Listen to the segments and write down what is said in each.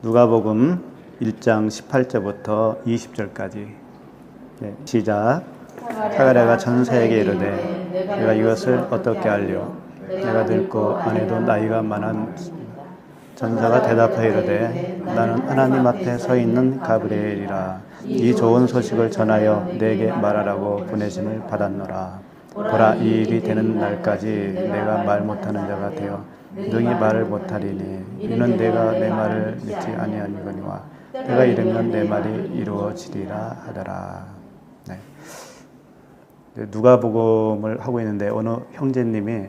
누가복음 1장 18절부터 20절까지. 네, 시작. 사가랴가 전사에게 이르되 내가 이것을 어떻게 알려? 내가 늙고 아내도 나이가 많은. 전사가 대답하여 이르되 나는 하나님 앞에 서 있는 가브리엘이라. 이 좋은 소식을 전하여 내게 말하라고 보내심을 받았노라. 보라, 이 일이 되는 날까지 내가 말 못하는 자가 되어 능히 말을 못하리니 이는 내가 내 말을 믿지 아니하니거니와 때가 이르면 내 말이 이루어지리라 하더라. 네. 누가복음을 하고 있는데 어느 형제님이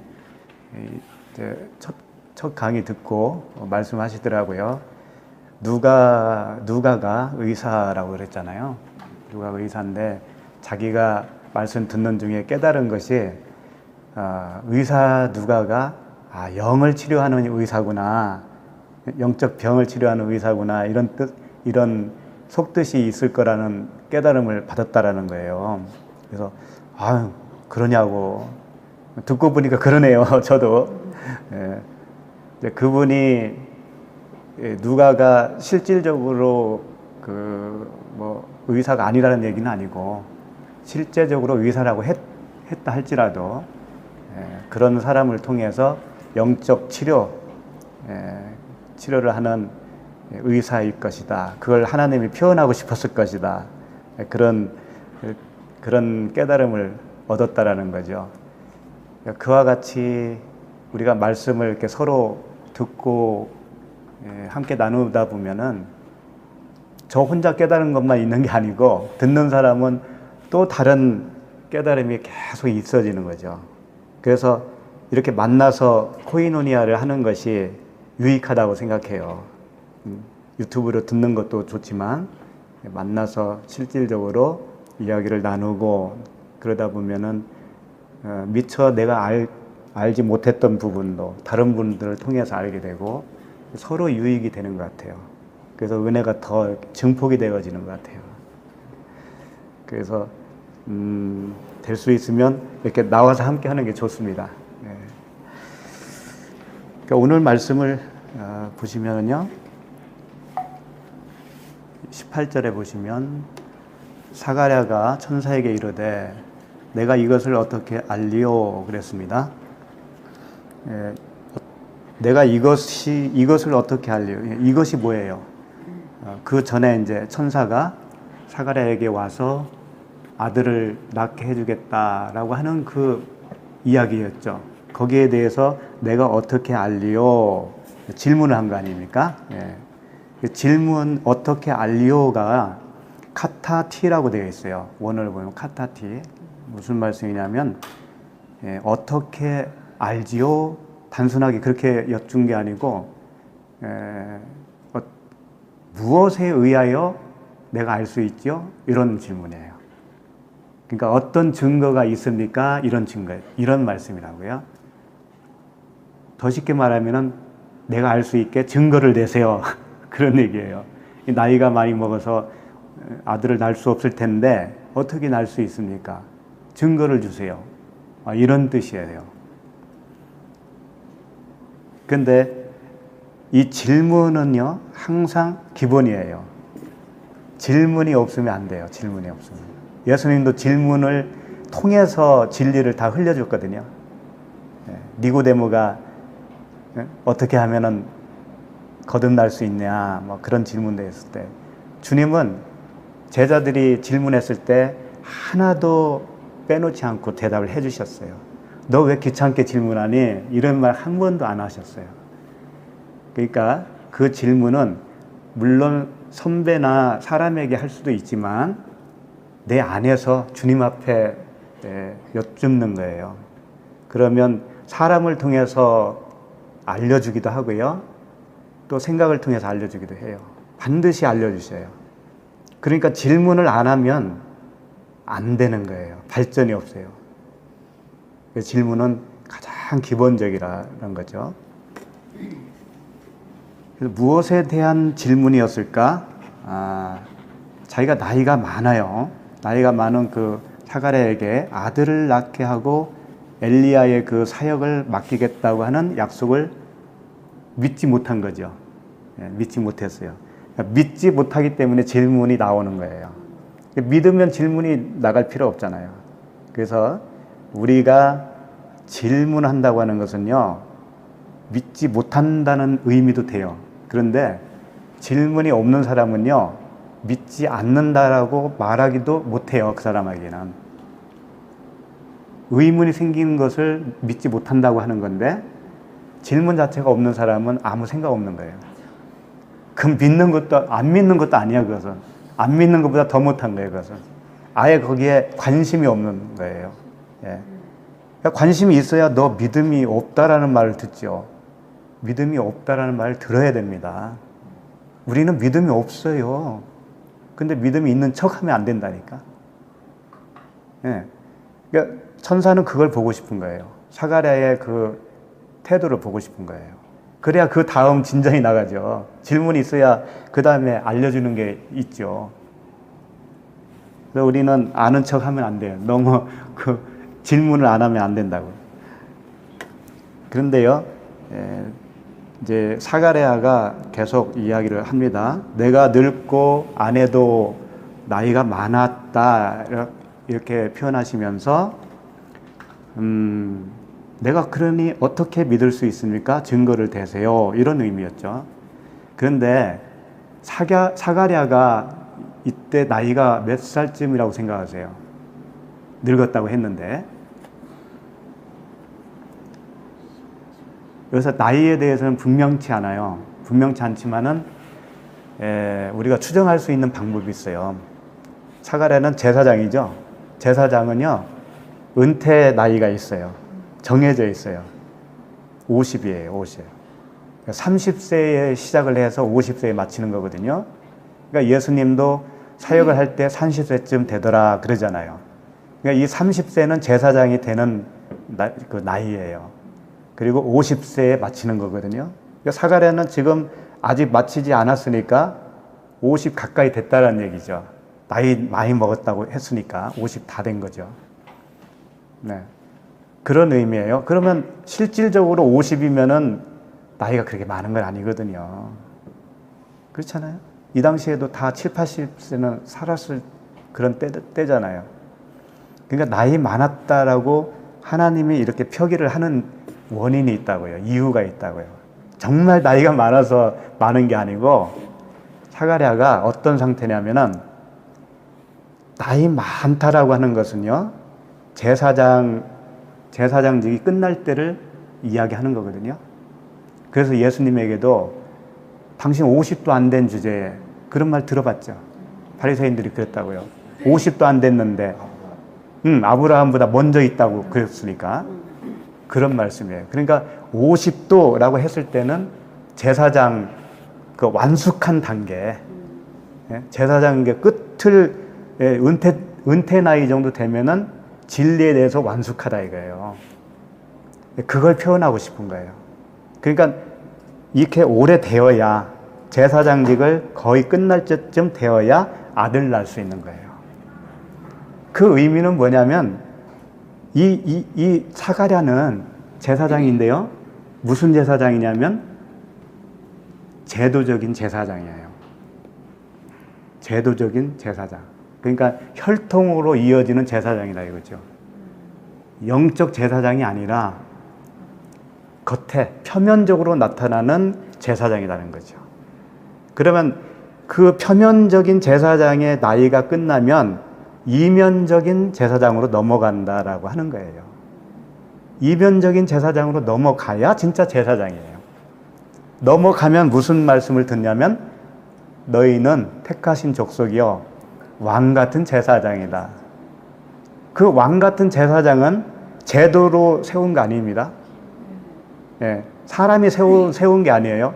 첫 강의 듣고 말씀하시더라고요. 누가가 의사라고 그랬잖아요. 누가가 의사인데 자기가 말씀 듣는 중에 깨달은 것이 의사 누가가 영을 치료하는 의사구나, 영적 병을 치료하는 의사구나, 이런 속뜻이 있을 거라는 깨달음을 받았다라는 거예요. 그래서 그러냐고 듣고 보니까 그러네요. 저도. 그분이 누가가 실질적으로 의사가 아니라는 얘기는 아니고 실제적으로 의사라고 했다 할지라도 그런 사람을 통해서 영적 치료를 하는 의사일 것이다. 그걸 하나님이 표현하고 싶었을 것이다. 그런 깨달음을 얻었다라는 거죠. 그와 같이 우리가 말씀을 이렇게 서로 듣고 함께 나누다 보면은 저 혼자 깨달은 것만 있는 게 아니고 듣는 사람은 또 다른 깨달음이 계속 있어지는 거죠. 그래서 이렇게 만나서 코이노니아를 하는 것이 유익하다고 생각해요. 유튜브로 듣는 것도 좋지만 만나서 실질적으로 이야기를 나누고 그러다 보면은 미처 내가 알지 못했던 부분도 다른 분들을 통해서 알게 되고 서로 유익이 되는 것 같아요. 그래서 은혜가 더 증폭이 되어지는 것 같아요. 그래서 될 수 있으면 이렇게 나와서 함께 하는 게 좋습니다. 네. 그러니까 오늘 말씀을 보시면요, 18절에 보시면 사가랴가 천사에게 이르되 내가 이것을 어떻게 알리오 그랬습니다. 내가 이것을 어떻게 알리오? 이것이 뭐예요? 그 전에 이제 천사가 사가랴에게 와서 아들을 낳게 해주겠다라고 하는 그 이야기였죠. 거기에 대해서 내가 어떻게 알리오? 질문을 한 거 아닙니까? 그 질문 어떻게 알리오가 카타티라고 되어 있어요. 원어를 보면 카타티. 무슨 말씀이냐면 어떻게 알지요? 단순하게 그렇게 여쭌 게 아니고 무엇에 의하여 내가 알 수 있죠? 이런 질문이에요. 그러니까 어떤 증거가 있습니까? 이런 말씀이라고요. 더 쉽게 말하면은 내가 알 수 있게 증거를 내세요. 그런 얘기예요. 나이가 많이 먹어서 아들을 낳을 수 없을 텐데 어떻게 낳을 수 있습니까? 증거를 주세요. 이런 뜻이에요. 근데 이 질문은요, 항상 기본이에요. 질문이 없으면 안 돼요. 질문이 없으면. 예수님도 질문을 통해서 진리를 다 흘려줬거든요. 니고데모가 어떻게 하면은 거듭날 수 있냐, 그런 질문도 했을 때 주님은 제자들이 질문했을 때 하나도 빼놓지 않고 대답을 해주셨어요. 너 왜 귀찮게 질문하니? 이런 말 한 번도 안 하셨어요. 그러니까 그 질문은 물론 선배나 사람에게 할 수도 있지만 내 안에서 주님 앞에 여쭙는 거예요. 그러면 사람을 통해서 알려주기도 하고요. 또 생각을 통해서 알려주기도 해요. 반드시 알려주셔요. 그러니까 질문을 안 하면 안 되는 거예요. 발전이 없어요. 질문은 가장 기본적이라는 거죠. 그래서 무엇에 대한 질문이었을까? 자기가 나이가 많아요. 나이가 많은 그 사가랴에게 아들을 낳게 하고 엘리야의 그 사역을 맡기겠다고 하는 약속을 믿지 못한 거죠. 믿지 못했어요. 그러니까 믿지 못하기 때문에 질문이 나오는 거예요. 믿으면 질문이 나갈 필요 없잖아요. 그래서 우리가 질문한다고 하는 것은요, 믿지 못한다는 의미도 돼요. 그런데 질문이 없는 사람은요, 믿지 않는다라고 말하기도 못해요. 그 사람에게는. 의문이 생기는 것을 믿지 못한다고 하는 건데, 질문 자체가 없는 사람은 아무 생각 없는 거예요. 그럼 믿는 것도 안 믿는 것도 아니야. 그것은 안 믿는 것보다 더 못한 거예요. 그것은 아예 거기에 관심이 없는 거예요. 예. 그러니까 관심이 있어야 너 믿음이 없다라는 말을 듣죠. 믿음이 없다라는 말을 들어야 됩니다. 우리는 믿음이 없어요. 근데 믿음이 있는 척하면 안 된다니까. 예. 그러니까 천사는 그걸 보고 싶은 거예요. 사가랴의 그 태도를 보고 싶은 거예요. 그래야 그 다음 진전이 나가죠. 질문이 있어야 그 다음에 알려주는 게 있죠. 그래서 우리는 아는 척 하면 안 돼요. 너무 그 질문을 안 하면 안 된다고. 그런데요, 이제 사가랴가 계속 이야기를 합니다. 내가 늙고 아내도 나이가 많았다. 이렇게 표현하시면서, 내가 그러니 어떻게 믿을 수 있습니까? 증거를 대세요. 이런 의미였죠. 그런데 사가랴가 이때 나이가 몇 살쯤이라고 생각하세요? 늙었다고 했는데. 여기서 나이에 대해서는 분명치 않아요. 분명치 않지만은 우리가 추정할 수 있는 방법이 있어요. 사가랴는 제사장이죠. 제사장은요, 은퇴 나이가 있어요. 정해져 있어요. 50이에요, 50. 30세에 시작을 해서 50세에 마치는 거거든요. 그러니까 예수님도 사역을 할 때 30세쯤 되더라 그러잖아요. 그러니까 이 30세는 제사장이 되는 그 나이예요. 그리고 50세에 마치는 거거든요. 그러니까 사가랴는 지금 아직 마치지 않았으니까 50 가까이 됐다는 얘기죠. 나이 많이 먹었다고 했으니까 50 다 된 거죠. 네. 그런 의미예요. 그러면 실질적으로 50이면은 나이가 그렇게 많은 건 아니거든요. 그렇잖아요. 이 당시에도 다 7, 80세는 살았을 그런 때잖아요. 그러니까 나이 많았다라고 하나님이 이렇게 표기를 하는 원인이 있다고요. 이유가 있다고요. 정말 나이가 많아서 많은 게 아니고, 사가랴가 어떤 상태냐면은, 나이 많다라고 하는 것은요, 제사장직이 끝날 때를 이야기하는 거거든요. 그래서 예수님에게도 당신 50도 안 된 주제에 그런 말 들어봤죠. 바리새인들이 그랬다고요. 50도 안 됐는데, 아브라함보다 먼저 있다고 그랬으니까 그런 말씀이에요. 그러니까 50도라고 했을 때는 제사장 그 완숙한 단계, 제사장의 끝을 은퇴 나이 정도 되면은 진리에 대해서 완숙하다 이거예요. 그걸 표현하고 싶은 거예요. 그러니까 이렇게 오래 되어야, 제사장직을 거의 끝날 때쯤 되어야 아들 낳을 수 있는 거예요. 그 의미는 뭐냐면, 이 사가랴는 제사장인데요, 무슨 제사장이냐면 제도적인 제사장이에요. 제도적인 제사장. 그러니까 혈통으로 이어지는 제사장이다 이거죠. 영적 제사장이 아니라 겉에 표면적으로 나타나는 제사장이라는 거죠. 그러면 그 표면적인 제사장의 나이가 끝나면 이면적인 제사장으로 넘어간다라고 하는 거예요. 이면적인 제사장으로 넘어가야 진짜 제사장이에요. 넘어가면 무슨 말씀을 듣냐면, 너희는 택하신 족속이요 왕 같은 제사장이다. 그 왕 같은 제사장은 제도로 세운 거 아닙니다. 예, 사람이 세운 게 아니에요.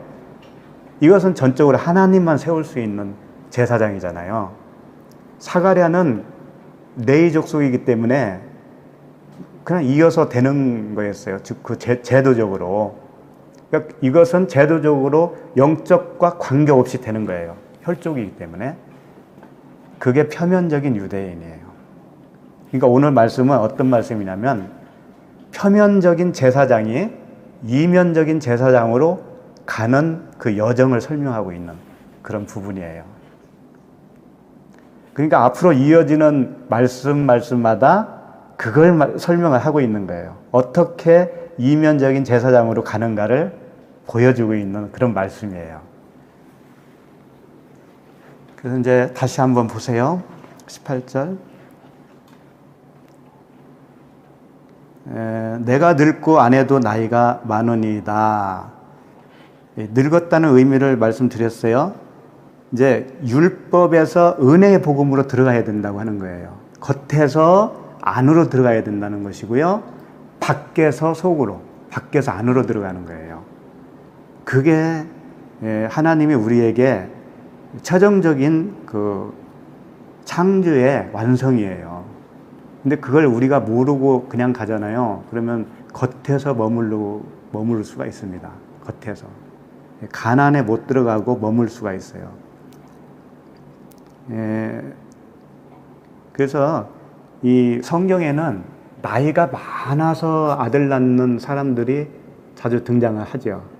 이것은 전적으로 하나님만 세울 수 있는 제사장이잖아요. 사가랴는 레위 족속이기 때문에 그냥 이어서 되는 거였어요. 즉 그 제도적으로. 그러니까 이것은 제도적으로 영적과 관계없이 되는 거예요. 혈족이기 때문에. 그게 표면적인 유대인이에요. 그러니까 오늘 말씀은 어떤 말씀이냐면 표면적인 제사장이 이면적인 제사장으로 가는 그 여정을 설명하고 있는 그런 부분이에요. 그러니까 앞으로 이어지는 말씀마다 그걸 설명을 하고 있는 거예요. 어떻게 이면적인 제사장으로 가는가를 보여주고 있는 그런 말씀이에요. 그래서 이제 다시 한번 보세요. 18절. 내가 늙고 아내도 나이가 많으니이다. 늙었다는 의미를 말씀드렸어요. 이제 율법에서 은혜의 복음으로 들어가야 된다고 하는 거예요. 겉에서 안으로 들어가야 된다는 것이고요. 밖에서 속으로, 밖에서 안으로 들어가는 거예요. 그게 하나님이 우리에게 최종적인 그 창조의 완성이에요. 근데 그걸 우리가 모르고 그냥 가잖아요. 그러면 겉에서 머무를 수가 있습니다. 겉에서. 가난에 못 들어가고 머물 수가 있어요. 그래서 이 성경에는 나이가 많아서 아들 낳는 사람들이 자주 등장을 하죠.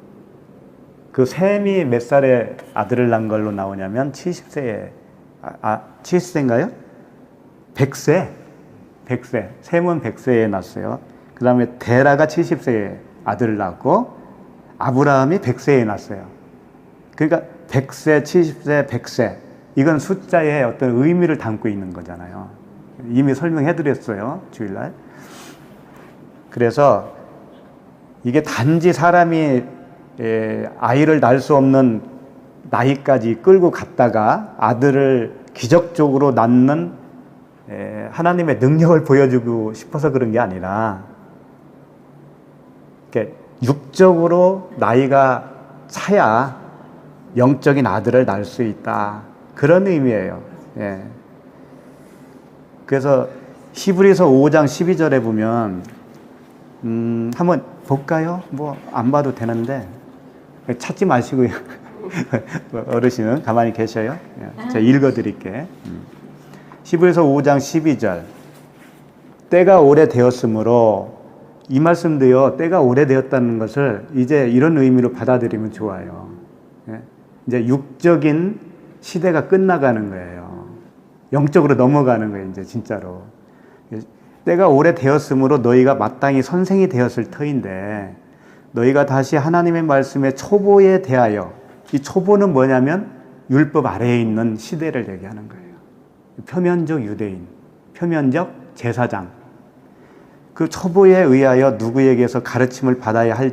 그 셈이 몇 살에 아들을 낳은 걸로 나오냐면 70세에 70세인가요? 100세. 셈은 100세에 낳았어요. 그 다음에 데라가 70세에 아들을 낳았고 아브라함이 100세에 낳았어요. 그러니까 100세, 70세, 100세 이건 숫자의 어떤 의미를 담고 있는 거잖아요. 이미 설명해 드렸어요. 주일날. 그래서 이게 단지 사람이 아이를 낳을 수 없는 나이까지 끌고 갔다가 아들을 기적적으로 낳는 하나님의 능력을 보여주고 싶어서 그런 게 아니라 이렇게 육적으로 나이가 차야 영적인 아들을 낳을 수 있다. 그런 의미예요. 예. 그래서 히브리서 5장 12절에 보면 한번 볼까요? 뭐 안 봐도 되는데 찾지 마시고요. 어르신은 가만히 계셔요. 제가 읽어드릴게. 히브리서 5장 12절. 때가 오래되었으므로 이 말씀도요. 때가 오래되었다는 것을 이제 이런 의미로 받아들이면 좋아요. 이제 육적인 시대가 끝나가는 거예요. 영적으로 넘어가는 거예요. 이제 진짜로. 때가 오래되었으므로 너희가 마땅히 선생이 되었을 터인데 너희가 다시 하나님의 말씀의 초보에 대하여 이 초보는 뭐냐면 율법 아래에 있는 시대를 얘기하는 거예요. 표면적 유대인, 표면적 제사장. 그 초보에 의하여 누구에게서 가르침을 받아야 할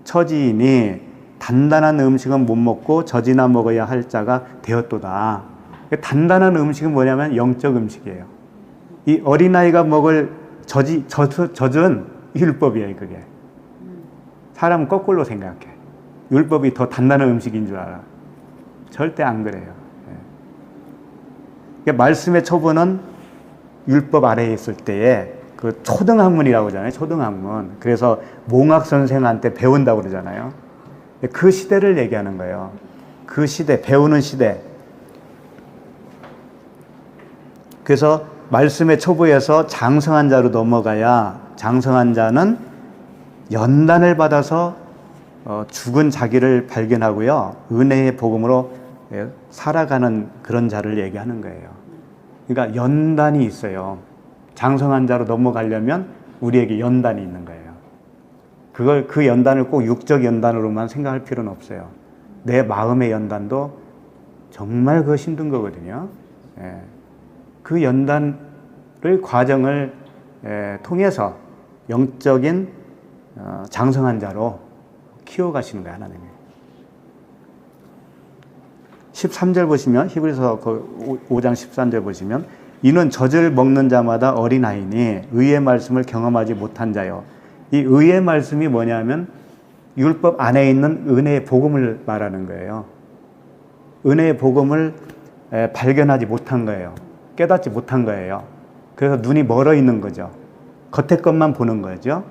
처지이니 단단한 음식은 못 먹고 젖이나 먹어야 할 자가 되었도다. 단단한 음식은 뭐냐면 영적 음식이에요. 이 어린아이가 먹을 젖은 율법이에요, 그게. 사람은 거꾸로 생각해. 율법이 더 단단한 음식인 줄 알아. 절대 안 그래요. 그러니까 말씀의 초보는 율법 아래에 있을 때에 그 초등학문이라고 하잖아요. 초등학문. 그래서 몽학 선생한테 배운다고 그러잖아요. 그 시대를 얘기하는 거예요. 그 시대, 배우는 시대. 그래서 말씀의 초보에서 장성한 자로 넘어가야 장성한 자는 연단을 받아서 죽은 자기를 발견하고요. 은혜의 복음으로 살아가는 그런 자를 얘기하는 거예요. 그러니까 연단이 있어요. 장성한 자로 넘어가려면 우리에게 연단이 있는 거예요. 그 연단을 꼭 육적 연단으로만 생각할 필요는 없어요. 내 마음의 연단도 정말 그거 힘든 거거든요. 그 연단의 과정을 통해서 영적인 장성한 자로 키워가시는 거예요, 하나님이. 13절 보시면, 히브리서 5장 13절 보시면, 이는 젖을 먹는 자마다 어린아이니 의의 말씀을 경험하지 못한 자요. 이 의의 말씀이 뭐냐면 율법 안에 있는 은혜의 복음을 말하는 거예요. 은혜의 복음을 발견하지 못한 거예요. 깨닫지 못한 거예요. 그래서 눈이 멀어 있는 거죠. 겉의 것만 보는 거죠.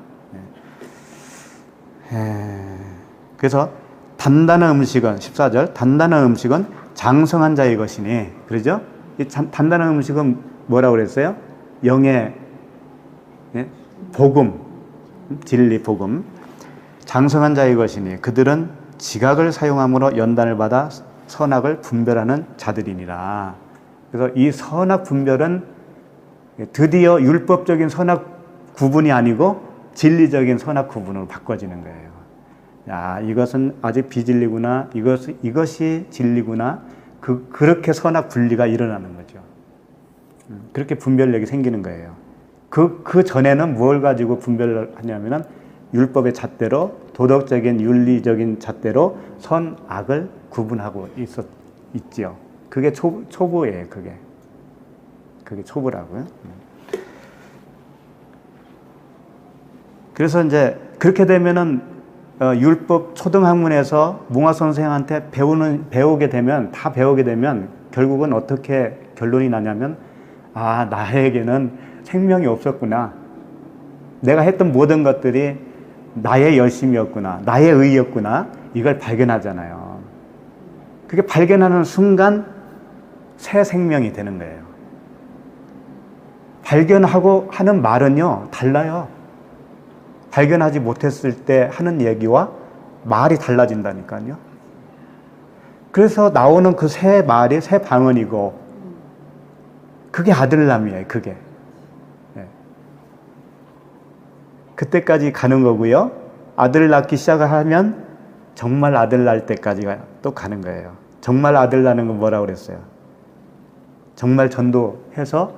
그래서 단단한 음식은 14절 단단한 음식은 장성한 자의 것이니 그러죠? 단단한 음식은 뭐라고 그랬어요? 영의 예? 복음, 진리 복음. 장성한 자의 것이니 그들은 지각을 사용함으로 연단을 받아 선악을 분별하는 자들이니라. 그래서 이 선악 분별은 드디어 율법적인 선악 구분이 아니고 진리적인 선악 구분으로 바꿔지는 거예요. 야, 이것은 아직 비진리구나. 이것이 진리구나. 그렇게 선악 분리가 일어나는 거죠. 그렇게 분별력이 생기는 거예요. 그 전에는 뭘 가지고 분별을 하냐면은 율법의 잣대로, 도덕적인 윤리적인 잣대로 선, 악을 구분하고 있지요. 그게 초보예요, 그게 초보라고요. 그래서 이제 그렇게 되면은 율법 초등학문에서 몽화 선생한테 배우게 되면 결국은 어떻게 결론이 나냐면, 아, 나에게는 생명이 없었구나. 내가 했던 모든 것들이 나의 열심이었구나. 나의 의였구나. 이걸 발견하잖아요. 그게 발견하는 순간 새 생명이 되는 거예요. 발견하고 하는 말은요, 달라요. 발견하지 못했을 때 하는 얘기와 말이 달라진다니까요. 그래서 나오는 그 새 말이 새 방언이고, 그게 아들남이에요, 그게. 그때까지 가는 거고요. 아들 낳기 시작하면 정말 아들 낳을 때까지가 또 가는 거예요. 정말 아들 낳는 건 뭐라고 그랬어요? 정말 전도해서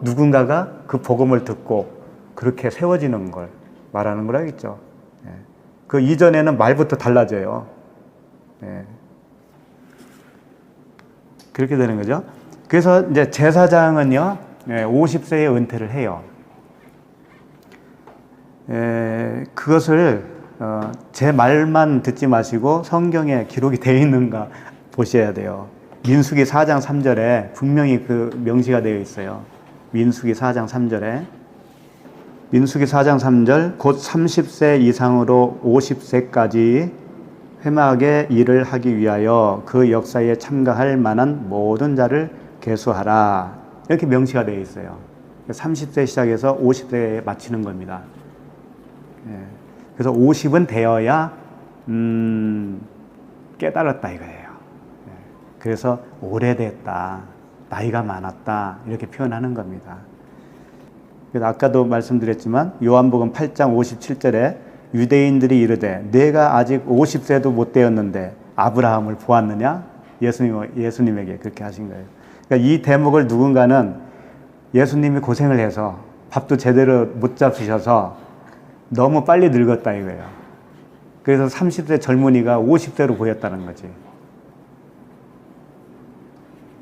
누군가가 그 복음을 듣고 그렇게 세워지는 걸 말하는 거라겠죠. 그 이전에는 말부터 달라져요. 그렇게 되는 거죠. 그래서 이제 제사장은요, 50세에 은퇴를 해요. 그것을 제 말만 듣지 마시고 성경에 기록이 되어 있는가 보셔야 돼요. 민수기 4장 3절에 분명히 그 명시가 되어 있어요. 민수기 4장 3절에 민수기 4장 3절 곧 30세 이상으로 50세까지 회막의 일을 하기 위하여 그 역사에 참가할 만한 모든 자를 계수하라. 이렇게 명시가 되어 있어요. 30세 시작해서 50세에 마치는 겁니다. 그래서 50은 되어야 깨달았다 이거예요. 그래서 오래됐다, 나이가 많았다 이렇게 표현하는 겁니다. 그래서 아까도 말씀드렸지만 요한복음 8장 57절에 유대인들이 이르되 내가 아직 50세도 못 되었는데 아브라함을 보았느냐? 예수님에게 그렇게 하신 거예요. 그러니까 이 대목을 누군가는 예수님이 고생을 해서 밥도 제대로 못 잡수셔서 너무 빨리 늙었다 이거예요. 그래서 30세 젊은이가 50세로 보였다는 거지.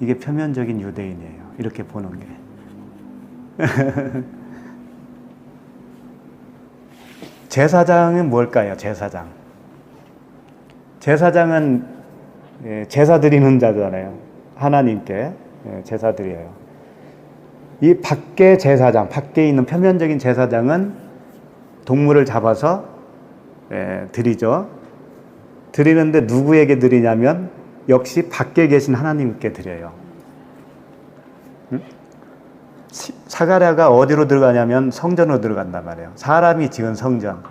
이게 표면적인 유대인이에요. 이렇게 보는 게. 제사장은 뭘까요? 제사장은 제사 드리는 자잖아요. 하나님께 제사 드려요. 이 밖에 있는 표면적인 제사장은 동물을 잡아서 드리죠. 드리는데 누구에게 드리냐면 역시 밖에 계신 하나님께 드려요. 사가랴가 어디로 들어가냐면 성전으로 들어간단 말이에요. 사람이 지은 성전.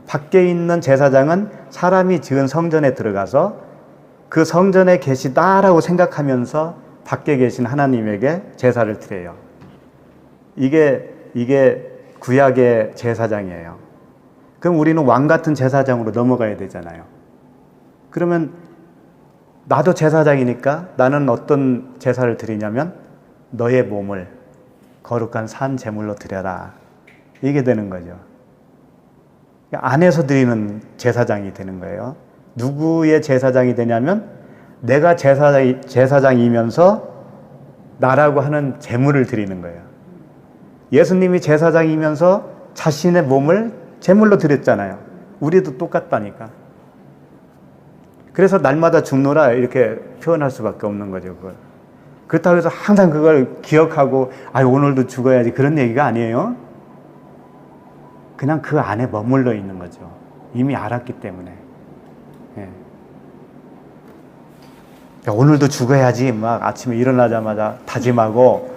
밖에 있는 제사장은 사람이 지은 성전에 들어가서 그 성전에 계시다라고 생각하면서 밖에 계신 하나님에게 제사를 드려요. 이게 구약의 제사장이에요. 그럼 우리는 왕 같은 제사장으로 넘어가야 되잖아요. 그러면 나도 제사장이니까 나는 어떤 제사를 드리냐면 너의 몸을 거룩한 산 제물로 드려라. 이게 되는 거죠. 안에서 드리는 제사장이 되는 거예요. 누구의 제사장이 되냐면 내가 제사장이면서 나라고 하는 제물을 드리는 거예요. 예수님이 제사장이면서 자신의 몸을 제물로 드렸잖아요. 우리도 똑같다니까. 그래서 날마다 죽노라 이렇게 표현할 수밖에 없는 거죠. 그걸. 그렇다고 해서 항상 그걸 기억하고 오늘도 죽어야지 그런 얘기가 아니에요. 그냥 그 안에 머물러 있는 거죠. 이미 알았기 때문에. 오늘도 죽어야지 막 아침에 일어나자마자 다짐하고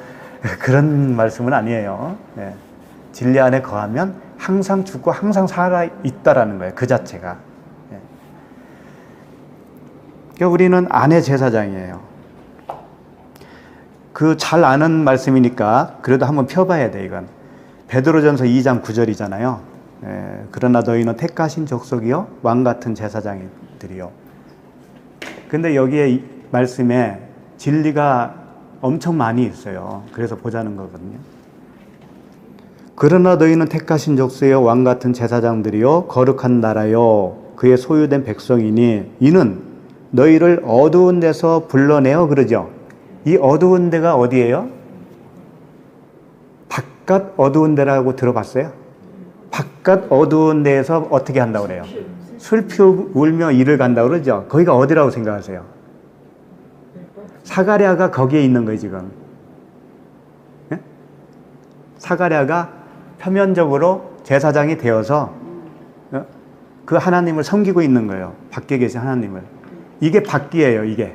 그런 말씀은 아니에요. 예. 진리 안에 거하면 항상 죽고 항상 살아 있다라는 거예요. 그 자체가. 예. 그러니까 우리는 안의 제사장이에요. 그 잘 아는 말씀이니까 그래도 한번 펴봐야 돼, 이건. 베드로전서 2장 9절이잖아요. 예. 그러나 너희는 택하신 족속이요 왕 같은 제사장들이요. 근데 여기에 이 말씀에 진리가 엄청 많이 있어요. 그래서 보자는 거거든요. 그러나 너희는 택하신 족속이요 왕 같은 제사장들이요 거룩한 나라요 그의 소유된 백성이니 이는 너희를 어두운 데서 불러내어 그러죠. 이 어두운 데가 어디예요? 바깥 어두운 데라고 들어봤어요? 바깥 어두운 데에서 어떻게 한다고 그래요? 슬피 울며 이를 간다고 그러죠. 거기가 어디라고 생각하세요? 사가랴가 거기에 있는 거예요, 지금. 예? 사가랴가 표면적으로 제사장이 되어서 그 하나님을 섬기고 있는 거예요. 밖에 계신 하나님을. 이게 밖이에요, 이게.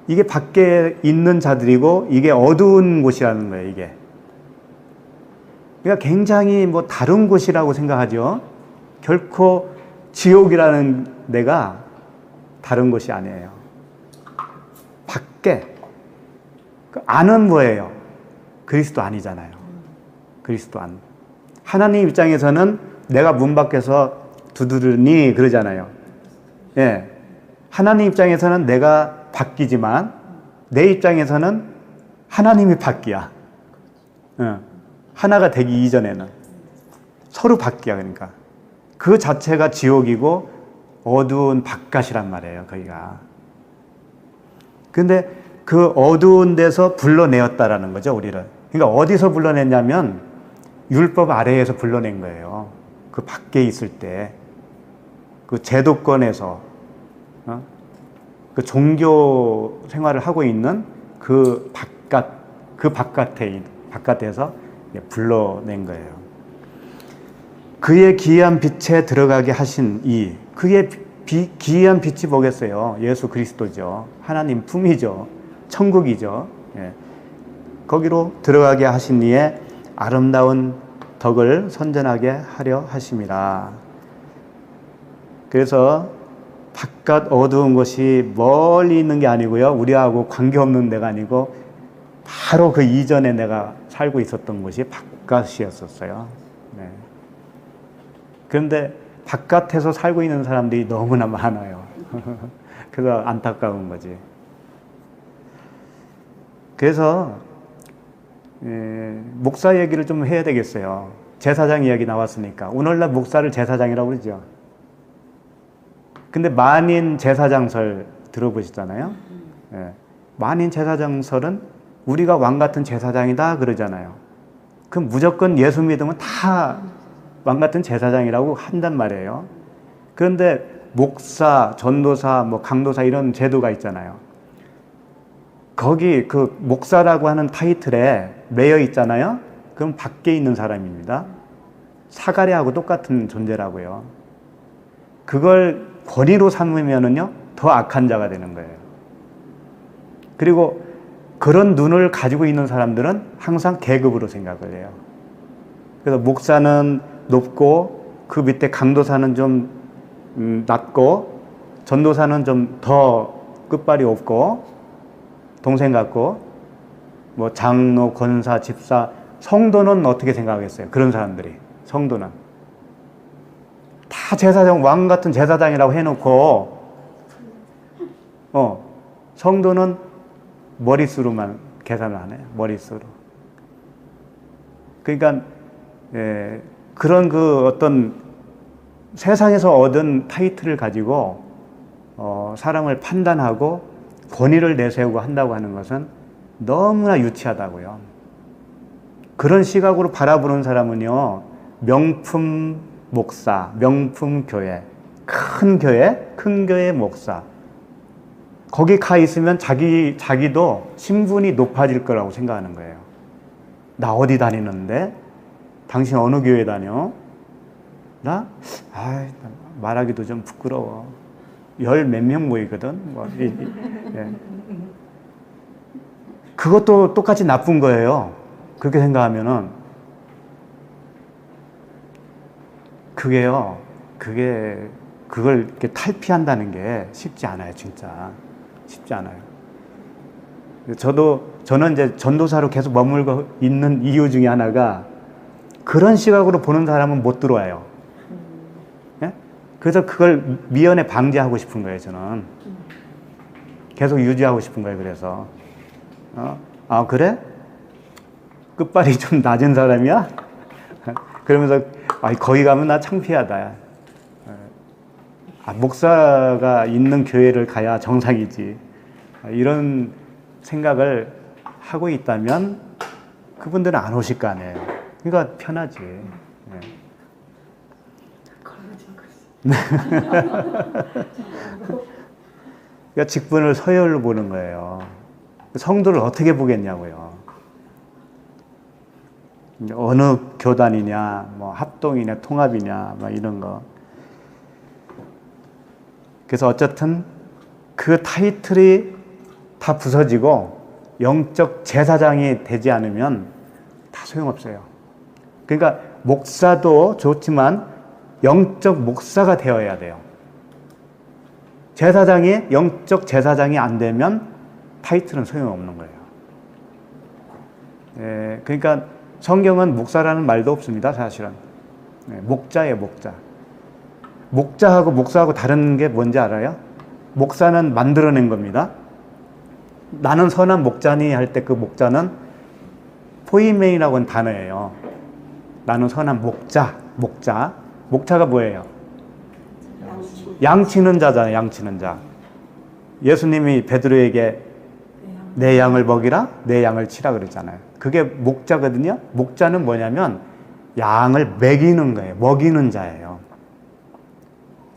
이게 밖에 있는 자들이고 이게 어두운 곳이라는 거예요, 이게. 그러니까 굉장히 뭐 다른 곳이라고 생각하죠. 결코 지옥이라는 데가 다른 곳이 아니에요. 밖에. 그 안은 뭐예요? 그리스도 안이잖아요. 그리스도 안. 하나님 입장에서는 내가 문 밖에서 두드리니 그러잖아요. 예. 하나님 입장에서는 내가 밖이지만 내 입장에서는 하나님이 밖이야. 하나가 되기 이전에는 서로 밖이야. 그러니까 그 자체가 지옥이고 어두운 바깥이란 말이에요, 거기가. 근데 그 어두운 데서 불러내었다라는 거죠, 우리를. 그러니까 어디서 불러냈냐면 율법 아래에서 불러낸 거예요. 그 밖에 있을 때, 그 제도권에서, 그 종교 생활을 하고 있는 그 바깥에서 불러낸 거예요. 그의 기이한 빛에 들어가게 하신 그의 기이한 빛이 뭐겠어요? 예수 그리스도죠. 하나님 품이죠. 천국이죠. 예. 거기로 들어가게 하신 이의 아름다운 덕을 선전하게 하려 하심이라. 그래서 바깥 어두운 것이 멀리 있는 게 아니고요. 우리하고 관계없는 데가 아니고 바로 그 이전에 내가 살고 있었던 곳이 바깥이었었어요. 네. 그런데 바깥에서 살고 있는 사람들이 너무나 많아요. 그래서 안타까운 거지. 그래서 목사 얘기를 좀 해야 되겠어요. 제사장 이야기 나왔으니까. 오늘날 목사를 제사장이라고 그러죠. 근데 만인 제사장설 들어보시잖아요. 예. 만인 제사장설은 우리가 왕 같은 제사장이다 그러잖아요. 그럼 무조건 예수 믿으면 다 왕 같은 제사장이라고 한단 말이에요. 그런데 목사, 전도사, 뭐 강도사 이런 제도가 있잖아요. 거기 그 목사라고 하는 타이틀에 매여 있잖아요. 그럼 밖에 있는 사람입니다. 사가랴하고 똑같은 존재라고요. 그걸 권위로 삼으면은요, 더 악한 자가 되는 거예요. 그리고 그런 눈을 가지고 있는 사람들은 항상 계급으로 생각을 해요. 그래서 목사는 높고 그 밑에 강도사는 좀 낮고 전도사는 좀 더 끝발이 없고 동생 같고 뭐 장로, 권사, 집사, 성도는 어떻게 생각하겠어요? 그런 사람들이. 성도는 다 제사장, 왕 같은 제사장이라고 해놓고 성도는 머릿수로만 계산을 하네요. 머릿수로. 그러니까 그런 그 어떤 세상에서 얻은 타이틀을 가지고 사람을 판단하고 권위를 내세우고 한다고 하는 것은 너무나 유치하다고요. 그런 시각으로 바라보는 사람은요, 명품 목사, 명품 교회, 큰 교회 목사. 거기 가 있으면 자기도 신분이 높아질 거라고 생각하는 거예요. 나 어디 다니는데? 당신 어느 교회 다녀? 나? 말하기도 좀 부끄러워. 열 몇 명 모이거든. 예. 그것도 똑같이 나쁜 거예요. 그렇게 생각하면은 그걸 이렇게 탈피한다는 게 쉽지 않아요, 진짜. 쉽지 않아요. 저는 이제 전도사로 계속 머물고 있는 이유 중에 하나가 그런 시각으로 보는 사람은 못 들어와요. 예? 그래서 그걸 미연에 방지하고 싶은 거예요, 저는. 계속 유지하고 싶은 거예요, 그래서. 아, 그래? 끝발이 좀 낮은 사람이야? 그러면서, 거기 가면 나 창피하다. 목사가 있는 교회를 가야 정상이지. 이런 생각을 하고 있다면 그분들은 안 오실 거 아니에요. 그러니까 편하지. 그러니까 직분을 서열로 보는 거예요. 성도를 어떻게 보겠냐고요. 어느 교단이냐, 뭐 합동이냐, 통합이냐, 뭐 이런 거. 그래서 어쨌든 그 타이틀이 다 부서지고 영적 제사장이 되지 않으면 다 소용없어요. 그러니까 목사도 좋지만 영적 목사가 되어야 돼요. 제사장이 영적 제사장이 안 되면 타이틀은 소용없는 거예요. 그러니까 성경은 목사라는 말도 없습니다, 사실은. 목자예요, 목자. 목자하고 목사하고 다른 게 뭔지 알아요? 목사는 만들어낸 겁니다. 나는 선한 목자니 할 때 그 목자는 포이메이라고 하는 단어예요. 나는 선한 목자. 목자가 뭐예요? 양치는 자잖아요, 양치는 자. 예수님이 베드로에게 내 양을 먹이라, 내 양을 치라 그랬잖아요. 그게 목자거든요. 목자는 뭐냐면 양을 먹이는 거예요. 먹이는 자예요.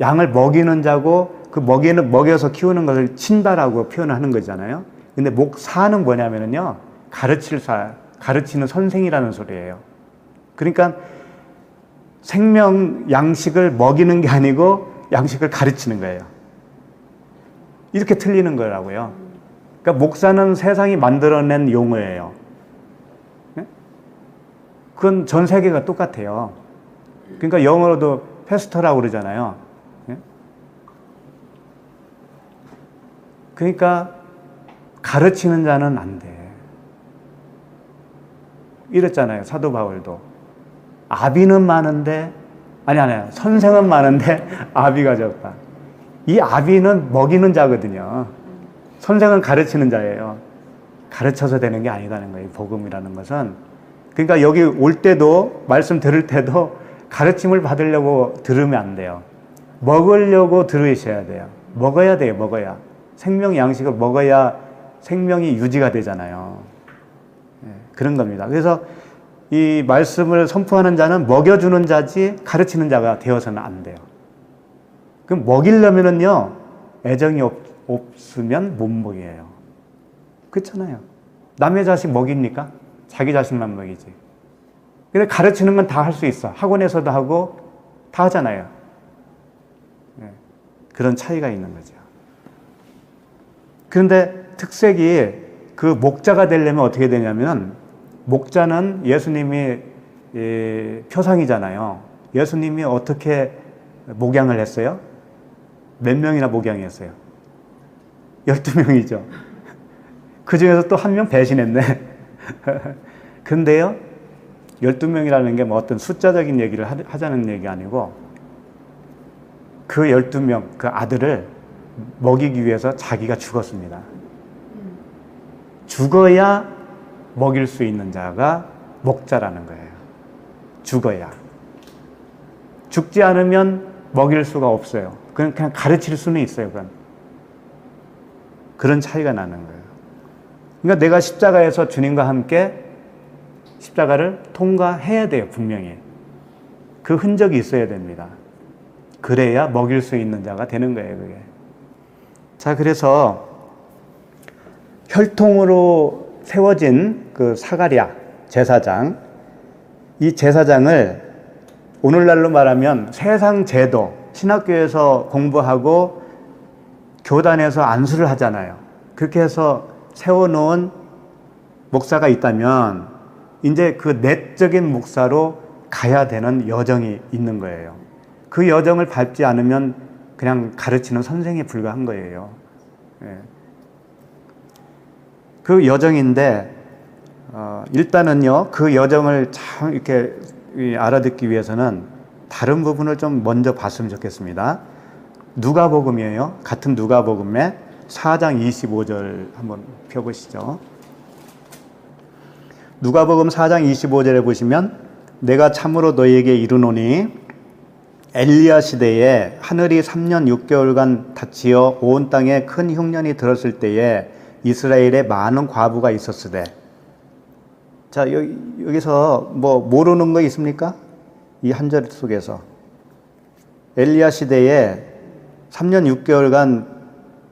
양을 먹이는 자고 그 먹여서 키우는 것을 친다라고 표현하는 거잖아요. 근데 목사는 뭐냐면요. 가르치는 선생이라는 소리예요. 그러니까 생명 양식을 먹이는 게 아니고 양식을 가르치는 거예요. 이렇게 틀리는 거라고요. 그러니까 목사는 세상이 만들어낸 용어예요. 그건 전 세계가 똑같아요. 그러니까 영어로도 패스터라고 그러잖아요. 그러니까 가르치는 자는 안 돼. 이랬잖아요, 사도 바울도. 아비는 많은데, 아니, 선생은 많은데 아비가 적다. 이 아비는 먹이는 자거든요. 선생은 가르치는 자예요. 가르쳐서 되는 게 아니라는 거예요, 복음이라는 것은. 그러니까 여기 올 때도, 말씀 들을 때도 가르침을 받으려고 들으면 안 돼요. 먹으려고 들으셔야 돼요. 먹어야 돼요, 먹어야. 생명 양식을 먹어야 생명이 유지가 되잖아요. 그런 겁니다. 그래서 이 말씀을 선포하는 자는 먹여주는 자지 가르치는 자가 되어서는 안 돼요. 그럼 먹이려면은요, 애정이 없으면 못 먹여요. 그렇잖아요. 남의 자식 먹입니까? 자기 자식만 먹이지. 근데 가르치는 건 다 할 수 있어. 학원에서도 하고 다 하잖아요. 그런 차이가 있는 거죠. 그런데 특색이 그 목자가 되려면 어떻게 되냐면, 목자는 예수님이 표상이잖아요. 예수님이 어떻게 목양을 했어요? 몇 명이나 목양했어요? 12명이죠. 그 중에서 또 한 명 배신했네. 근데요, 12명이라는 게 뭐 어떤 숫자적인 얘기를 하자는 얘기 아니고, 그 12명, 그 아들을 먹이기 위해서 자기가 죽었습니다. 죽어야 먹일 수 있는 자가 목자라는 거예요. 죽어야. 죽지 않으면 먹일 수가 없어요. 그냥 가르칠 수는 있어요, 그건. 그런 차이가 나는 거예요. 그러니까 내가 십자가에서 주님과 함께 십자가를 통과해야 돼요, 분명히. 그 흔적이 있어야 됩니다. 그래야 먹일 수 있는 자가 되는 거예요, 그게. 자, 그래서 혈통으로 세워진 그 사가랴 제사장, 이 제사장을 오늘날로 말하면 세상 제도, 신학교에서 공부하고 교단에서 안수를 하잖아요. 그렇게 해서 세워놓은 목사가 있다면 이제 그 내적인 목사로 가야 되는 여정이 있는 거예요. 그 여정을 밟지 않으면 그냥 가르치는 선생에 불과한 거예요. 예. 그 여정인데 일단은요, 그 여정을 참 이렇게 알아듣기 위해서는 다른 부분을 좀 먼저 봤으면 좋겠습니다. 누가복음이에요. 같은 누가복음에 4장 25절 한번 펴보시죠. 누가복음 4장 25절에 보시면 내가 참으로 너희에게 이르노니 엘리야 시대에 하늘이 3년 6개월간 닫히어 온 땅에 큰 흉년이 들었을 때에 이스라엘에 많은 과부가 있었으되. 자, 여기서 뭐 모르는 거 있습니까? 이 한 절 속에서 엘리야 시대에 3년 6개월간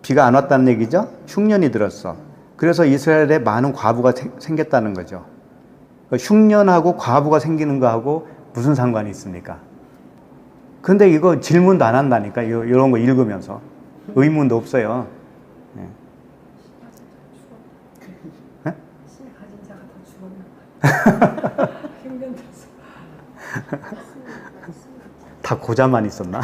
비가 안 왔다는 얘기죠. 흉년이 들었어. 그래서 이스라엘에 많은 과부가 생겼다는 거죠. 흉년하고 과부가 생기는 거하고 무슨 상관이 있습니까? 근데 이거 질문도 안 한다니까. 이런 거 읽으면서 의문도 없어요. 네. 네? 신 가진 자가 다 죽었나? 흉년 들어서. 다 고자만 있었나?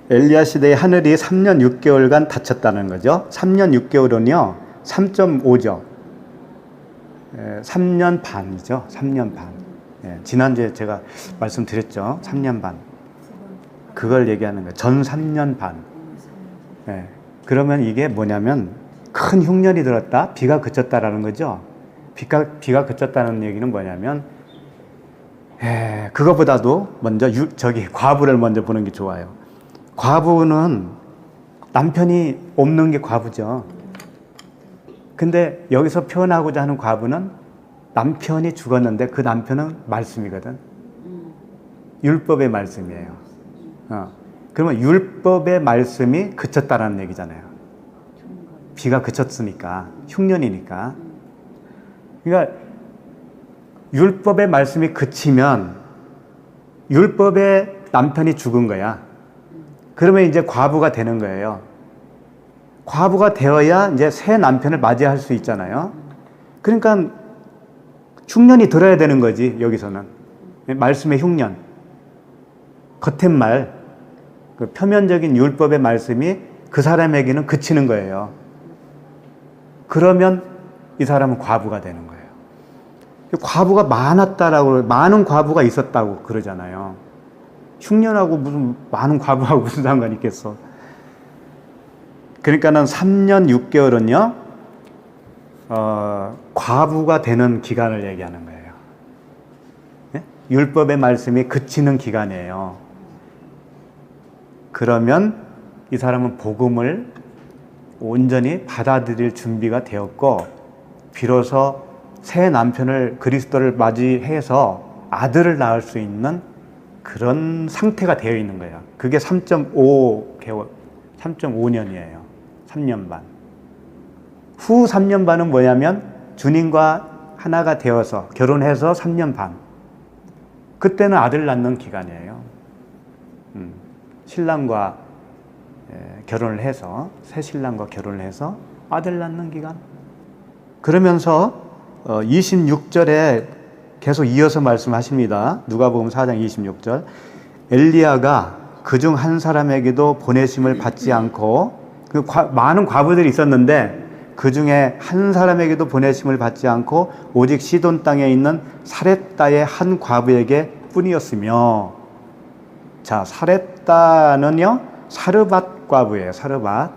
엘리야 시대의 하늘이 3년 6개월간 닫혔다는 거죠. 3년 6개월은요 3.5죠. 3년 반이죠. 3년 반. 지난주에 제가 말씀드렸죠. 3년 반. 그걸 얘기하는 거예요. 전 3년 반. 그러면 이게 뭐냐면 큰 흉년이 들었다, 비가 그쳤다라는 거죠. 비가 그쳤다는 얘기는 뭐냐면 그거보다도 먼저 과부를 먼저 보는 게 좋아요. 과부는 남편이 없는 게 과부죠. 근데 여기서 표현하고자 하는 과부는 남편이 죽었는데 그 남편은 말씀이거든. 율법의 말씀이에요. 그러면 율법의 말씀이 그쳤다라는 얘기잖아요. 비가 그쳤으니까, 흉년이니까. 그러니까 율법의 말씀이 그치면 율법의 남편이 죽은 거야. 그러면 이제 과부가 되는 거예요. 과부가 되어야 이제 새 남편을 맞이할 수 있잖아요. 그러니까 흉년이 들어야 되는 거지, 여기서는. 말씀의 흉년. 겉은 말, 그 표면적인 율법의 말씀이 그 사람에게는 그치는 거예요. 그러면 이 사람은 과부가 되는 거예요. 과부가 많았다라고, 많은 과부가 있었다고 그러잖아요. 흉년하고 무슨, 많은 과부하고 무슨 상관이 있겠어. 그러니까는 3년 6개월은요, 과부가 되는 기간을 얘기하는 거예요. 네? 율법의 말씀이 그치는 기간이에요. 그러면 이 사람은 복음을 온전히 받아들일 준비가 되었고, 비로소 새 남편을, 그리스도를 맞이해서 아들을 낳을 수 있는 그런 상태가 되어 있는 거예요. 그게 3.5개월, 3.5년이에요. 3년 반. 후 3년 반은 뭐냐면 주님과 하나가 되어서 결혼해서 3년 반. 그때는 아들 낳는 기간이에요. 신랑과 결혼을 해서, 새 신랑과 결혼을 해서 아들 낳는 기간. 그러면서 26절에 계속 이어서 말씀하십니다. 누가복음 4장 26절. 엘리야가 그중 한 사람에게도 보내심을 받지 않고, 많은 과부들이 있었는데 그 중에 한 사람에게도 보내심을 받지 않고 오직 시돈 땅에 있는 사렙다의 한 과부에게 뿐이었으며. 자, 사렙다는요 사르밧 과부예요. 사르밧.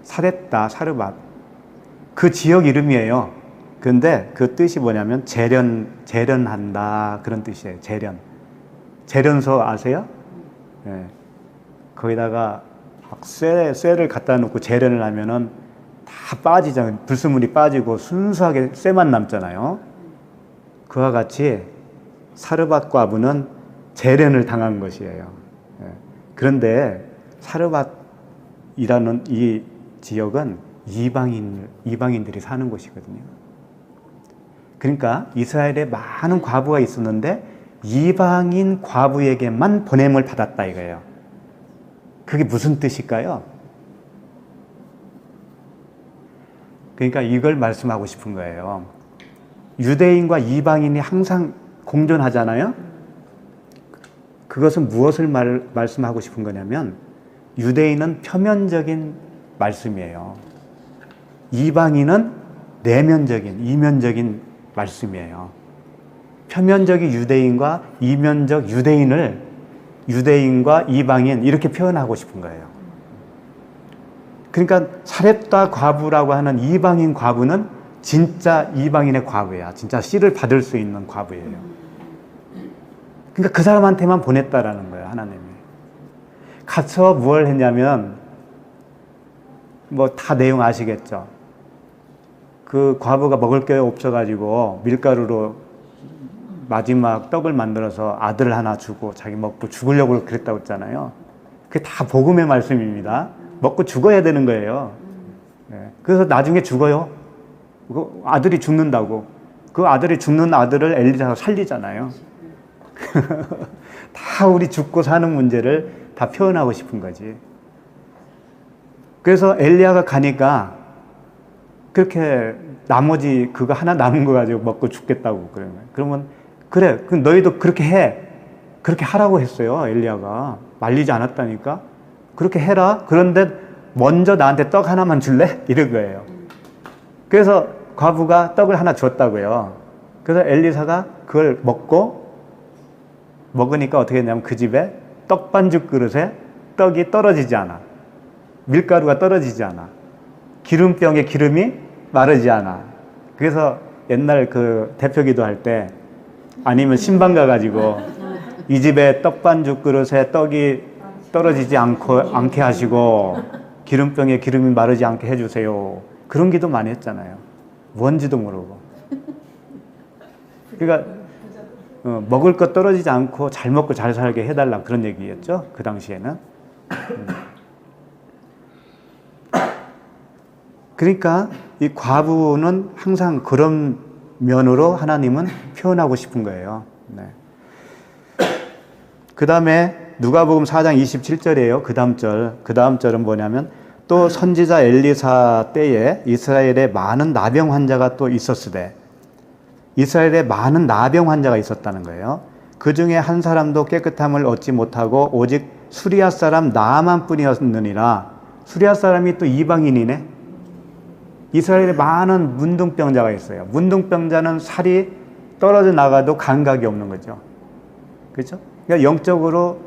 사렙다, 사르밧. 그 지역 이름이에요. 근데 그 뜻이 뭐냐면 재련한다, 그런 뜻이에요. 재련소 아세요? 네. 거기다가 막 쇠를 갖다 놓고 재련을 하면은 다 빠지잖아요. 불순물이 빠지고 순수하게 쇠만 남잖아요. 그와 같이 사르밧 과부는 재련을 당한 것이에요. 네. 그런데 사르밧이라는 이 지역은 이방인들이 사는 곳이거든요. 그러니까 이스라엘에 많은 과부가 있었는데 이방인 과부에게만 보냄을 받았다 이거예요. 그게 무슨 뜻일까요? 그러니까 이걸 말씀하고 싶은 거예요. 유대인과 이방인이 항상 공존하잖아요. 그것은 무엇을 말씀하고 싶은 거냐면 유대인은 표면적인 말씀이에요. 이방인은 내면적인, 이면적인 말씀이에요. 표면적인 유대인과 이면적 유대인을 유대인과 이방인 이렇게 표현하고 싶은 거예요. 그러니까 사렙다 과부라고 하는 이방인 과부는 진짜 이방인의 과부야. 진짜 씨를 받을 수 있는 과부예요. 그러니까 그 사람한테만 보냈다라는 거예요, 하나님이. 가서 뭘 했냐면 뭐 다 내용 아시겠죠? 그 과부가 먹을 게 없어가지고 밀가루로 마지막 떡을 만들어서 아들 하나 주고 자기 먹고 죽으려고 그랬다고 했잖아요. 그게 다 복음의 말씀입니다. 먹고 죽어야 되는 거예요. 네. 그래서 나중에 죽어요. 그 아들이 죽는다고. 그 아들이 죽는 아들을 엘리사가 살리잖아요. 다 우리 죽고 사는 문제를 다 표현하고 싶은 거지. 그래서 엘리야가 가니까 그렇게 나머지 그거 하나 남은 거 가지고 먹고 죽겠다고 그러면 그래, 너희도 그렇게 해. 그렇게 하라고 했어요, 엘리야가. 말리지 않았다니까. 그렇게 해라. 그런데 먼저 나한테 떡 하나만 줄래? 이런 거예요. 그래서 과부가 떡을 하나 줬다고요. 그래서 엘리사가 그걸 먹으니까 어떻게 했냐면 그 집에 떡반죽 그릇에 떡이 떨어지지 않아. 밀가루가 떨어지지 않아. 기름병에 기름이 마르지 않아. 그래서 옛날 그 대표기도 할 때 아니면 신방 가가지고 이 집에 떡반죽 그릇에 떡이 떨어지지 않게 하시고 기름병에 기름이 마르지 않게 해주세요. 그런 기도 많이 했잖아요. 뭔지도 모르고. 그러니까 먹을 것 떨어지지 않고 잘 먹고 잘 살게 해달라 그런 얘기였죠. 그 당시에는. 그러니까 이 과부는 항상 그런 면으로 하나님은 표현하고 싶은 거예요. 네. 그 다음에 누가복음 4장 27절이에요. 그 다음 절은 뭐냐면 또 선지자 엘리사 때에 이스라엘에 많은 나병 환자가 또 있었으되 이스라엘에 많은 나병 환자가 있었다는 거예요. 그 중에 한 사람도 깨끗함을 얻지 못하고 오직 수리아 사람 나만 뿐이었느니라. 수리아 사람이 또 이방인이네. 이스라엘에 많은 문둥병자가 있어요. 문둥병자는 살이 떨어져 나가도 감각이 없는 거죠. 그렇죠? 그러니까 영적으로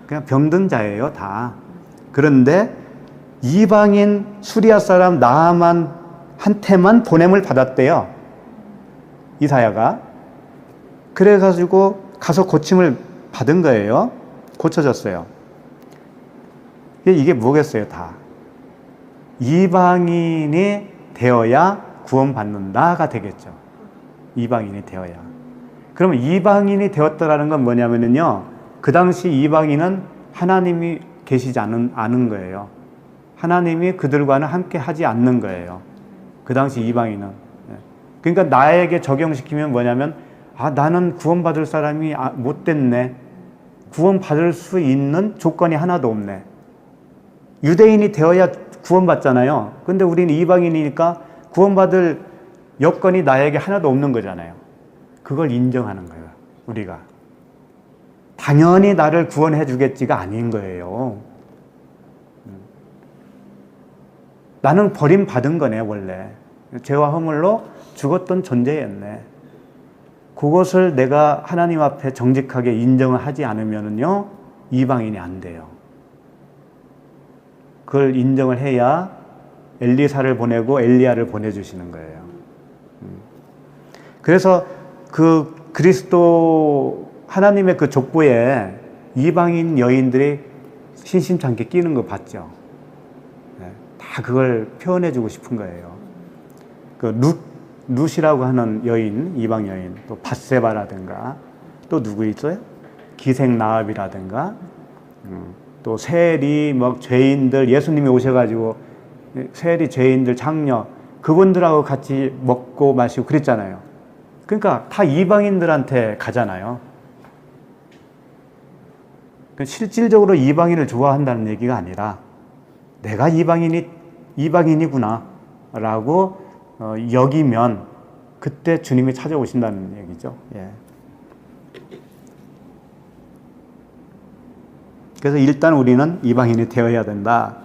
그냥 병든 자예요, 다. 그런데 이방인 수리아 사람 나아만 한테만 보냄을 받았대요. 이사야가. 그래가지고 가서 고침을 받은 거예요. 고쳐졌어요. 이게 뭐겠어요, 다. 이방인이 되어야 구원받는다가 되겠죠. 이방인이 되어야. 그러면 이방인이 되었다라는 건 뭐냐면요. 그 당시 이방인은 하나님이 계시지 않은 거예요. 하나님이 그들과는 함께 하지 않는 거예요. 그 당시 이방인은. 그러니까 나에게 적용시키면 뭐냐면 나는 구원받을 사람이 못 됐네. 구원받을 수 있는 조건이 하나도 없네. 유대인이 되어야 구원받잖아요. 근데 우리는 이방인이니까 구원받을 여건이 나에게 하나도 없는 거잖아요. 그걸 인정하는 거예요, 우리가. 당연히 나를 구원해 주겠지가 아닌 거예요. 나는 버림받은 거네, 원래. 죄와 허물로 죽었던 존재였네. 그것을 내가 하나님 앞에 정직하게 인정을 하지 않으면요, 이방인이 안 돼요. 그걸 인정을 해야 엘리사를 보내고 엘리야를 보내주시는 거예요. 그래서 그 그리스도 하나님의 그 족보에 이방인 여인들이 신심찮게 끼는 거 봤죠. 다 그걸 표현해주고 싶은 거예요. 그 룻이라고 하는 여인, 이방 여인, 또 밧세바라든가, 또 누구 있어요? 기생 나합이라든가, 또 세리, 뭐 죄인들, 예수님이 오셔가지고 세리, 죄인들, 장녀, 그분들하고 같이 먹고 마시고 그랬잖아요. 그러니까 다 이방인들한테 가잖아요. 실질적으로 이방인을 좋아한다는 얘기가 아니라 내가 이방인이구나 라고 여기면 그때 주님이 찾아오신다는 얘기죠. 예. 그래서 일단 우리는 이방인이 되어야 된다.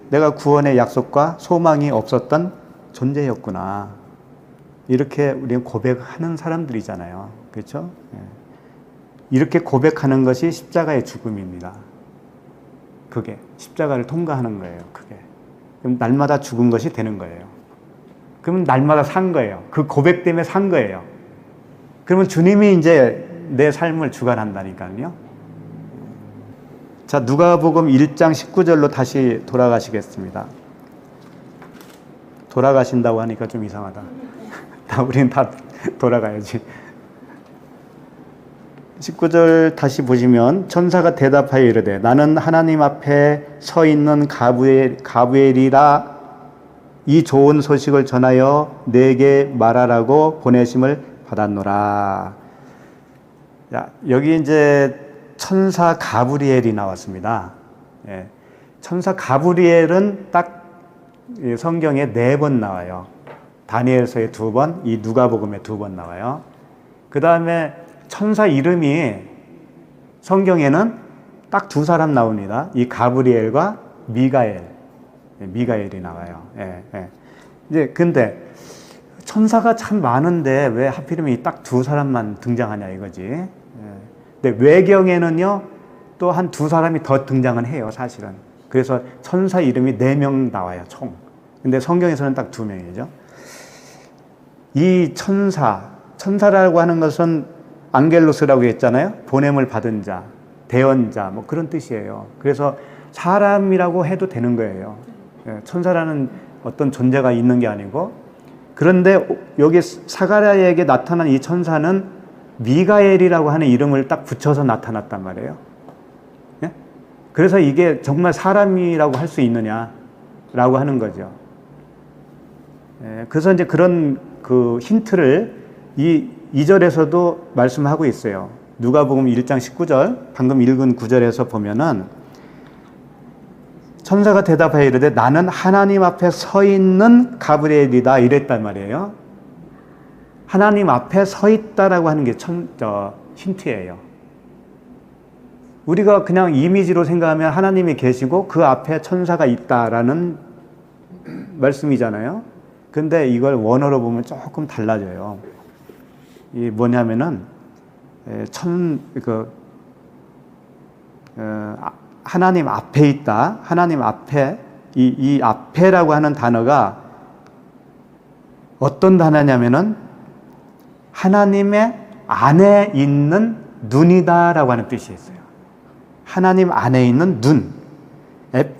내가 구원의 약속과 소망이 없었던 존재였구나. 이렇게 우리는 고백하는 사람들이잖아요. 그렇죠? 예. 이렇게 고백하는 것이 십자가의 죽음입니다. 그게 십자가를 통과하는 거예요. 그게. 그럼 날마다 죽은 것이 되는 거예요. 그러면 날마다 산 거예요. 그 고백 때문에 산 거예요. 그러면 주님이 이제 내 삶을 주관한다니까요. 자, 누가복음 1장 19절로 다시 돌아가시겠습니다. 돌아가신다고 하니까 좀 이상하다. 우리는 다 돌아가야지. 19절 다시 보시면 천사가 대답하여 이르되 나는 하나님 앞에 서 있는 가브리엘이라 이 좋은 소식을 전하여 내게 말하라고 보내심을 받았노라. 자, 여기 이제 천사 가브리엘이 나왔습니다. 예. 천사 가브리엘은 딱 성경에 4번 나와요. 다니엘서에 2번, 이 누가복음에 2번 나와요. 그 다음에 천사 이름이 성경에는 딱 2사람 나옵니다. 이 가브리엘과 미가엘이 나와요. 예, 예. 이제 근데 천사가 참 많은데 왜 하필이면 딱 2사람만 등장하냐 이거지. 예. 근데 외경에는요 또 한 2사람이 더 등장은 해요, 사실은. 그래서 천사 이름이 4명 나와요, 총. 근데 성경에서는 딱 2명이죠. 이 천사라고 하는 것은 앙겔로스라고 했잖아요. 보냄을 받은 자, 대언자, 뭐 그런 뜻이에요. 그래서 사람이라고 해도 되는 거예요. 천사라는 어떤 존재가 있는 게 아니고. 그런데 여기 사가랴에게 나타난 이 천사는 미가엘이라고 하는 이름을 딱 붙여서 나타났단 말이에요. 예? 그래서 이게 정말 사람이라고 할 수 있느냐라고 하는 거죠. 예, 그래서 이제 그런 그 힌트를 이 2절에서도 말씀하고 있어요. 누가복음 1장 19절, 방금 읽은 9절에서 보면은 천사가 대답하여 이르되 나는 하나님 앞에 서 있는 가브리엘이다 이랬단 말이에요. 하나님 앞에 서 있다라고 하는 게 힌트예요. 우리가 그냥 이미지로 생각하면 하나님이 계시고 그 앞에 천사가 있다라는 말씀이잖아요. 근데 이걸 원어로 보면 조금 달라져요. 이 뭐냐면은 하나님 앞에 있다. 하나님 앞에 이 앞에라고 하는 단어가 어떤 단어냐면은 하나님의 안에 있는 눈이다라고 하는 뜻이 있어요. 하나님 안에 있는 눈.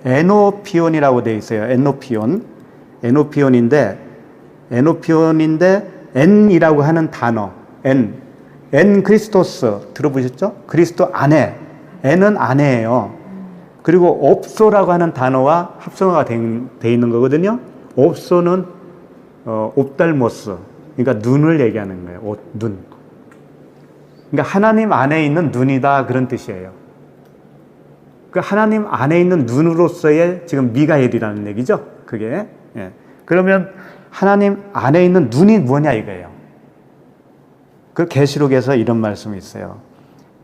에노피온이라고 되어 있어요. 에노피온인데 N이라고 하는 단어. N 크리스토스 들어보셨죠? 그리스도 안에. N은 안에예요. 그리고 옵소라고 하는 단어와 합성어가 되어 있는 거거든요. 옵소는 옵달모스. 그러니까 눈을 얘기하는 거예요. 눈. 그러니까 하나님 안에 있는 눈이다 그런 뜻이에요. 그 하나님 안에 있는 눈으로서의 지금 미가엘이라는 얘기죠. 그게. 예. 그러면 하나님 안에 있는 눈이 뭐냐 이거예요. 그 계시록에서 이런 말씀이 있어요.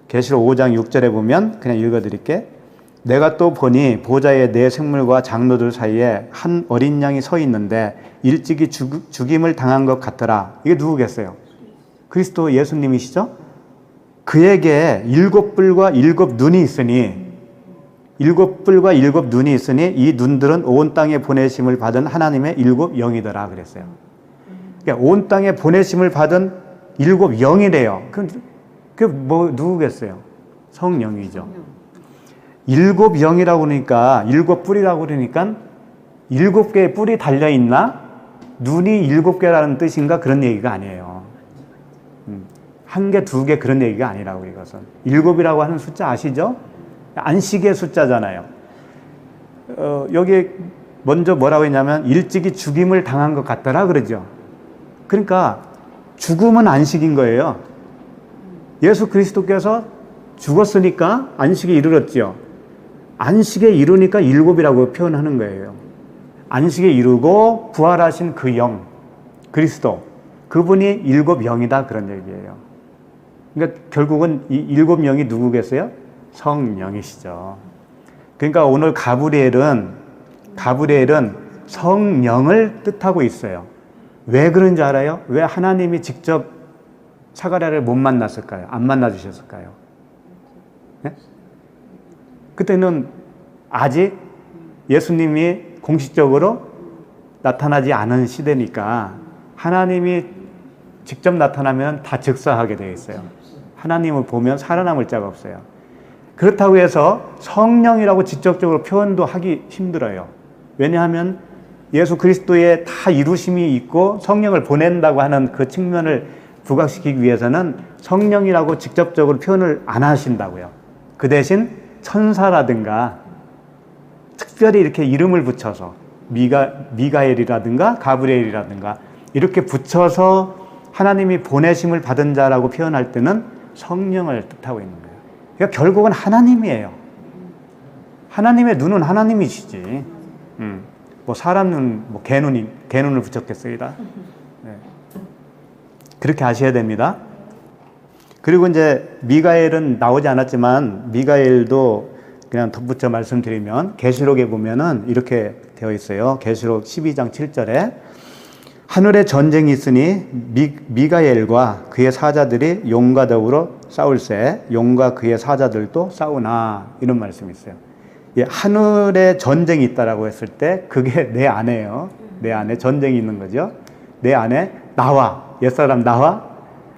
계시록 5장 6절에 보면 그냥 읽어드릴게. 내가 또 보니 보좌에 네 생물과 장로들 사이에 한 어린 양이 서 있는데 일찍이 죽임을 당한 것 같더라. 이게 누구겠어요? 그리스도 예수님이시죠? 그에게 7뿔과 7눈이 있으니 이 눈들은 온 땅에 보내심을 받은 하나님의 7 영이더라 그랬어요. 그러니까 온 땅에 보내심을 받은 7 영이래요. 그게 뭐 누구겠어요? 성령이죠. 7 영이라고 그러니까 7뿔이라고 그러니까 7개의 뿔이 달려있나? 눈이 7개라는 뜻인가? 그런 얘기가 아니에요. 1개, 2개 그런 얘기가 아니라고 이것은. 7이라고 하는 숫자 아시죠? 안식의 숫자잖아요. 여기 먼저 뭐라고 했냐면 일찍이 죽임을 당한 것 같더라 그러죠. 그러니까 죽음은 안식인 거예요. 예수 그리스도께서 죽었으니까 안식에 이르렀지요. 안식에 이루니까 일곱이라고 표현하는 거예요. 안식에 이루고 부활하신 그 영, 그리스도, 그분이 일곱 영이다 그런 얘기예요. 그러니까 결국은 이 일곱 영이 누구겠어요? 성령이시죠. 그러니까 오늘 가브리엘은 성령을 뜻하고 있어요. 왜 그런지 알아요? 왜 하나님이 직접 사가랴를 못 만났을까요? 안 만나주셨을까요? 네? 그때는 아직 예수님이 공식적으로 나타나지 않은 시대니까 하나님이 직접 나타나면 다 즉사하게 되어 있어요. 하나님을 보면 살아남을 자가 없어요. 그렇다고 해서 성령이라고 직접적으로 표현도 하기 힘들어요. 왜냐하면 예수 그리스도의 다 이루심이 있고 성령을 보낸다고 하는 그 측면을 부각시키기 위해서는 성령이라고 직접적으로 표현을 안 하신다고요. 그 대신 천사라든가 특별히 이렇게 이름을 붙여서 미가엘이라든가 가브리엘이라든가 이렇게 붙여서 하나님이 보내심을 받은 자라고 표현할 때는 성령을 뜻하고 있는 거예요. 그러니까 결국은 하나님이에요. 하나님의 눈은 하나님이시지. 뭐 사람 눈, 뭐 개눈을 붙였겠습니다. 네. 그렇게 아셔야 됩니다. 그리고 이제 미가엘은 나오지 않았지만 미가엘도 그냥 덧붙여 말씀드리면 계시록에 보면은 이렇게 되어 있어요. 계시록 12장 7절에 하늘에 전쟁이 있으니 미가엘과 그의 사자들이 용과 더불어 싸울세 용과 그의 사자들도 싸우나 이런 말씀이 있어요. 예, 하늘에 전쟁이 있다라고 했을 때 그게 내 안에요. 내 안에 전쟁이 있는 거죠. 내 안에 나와 옛사람 나와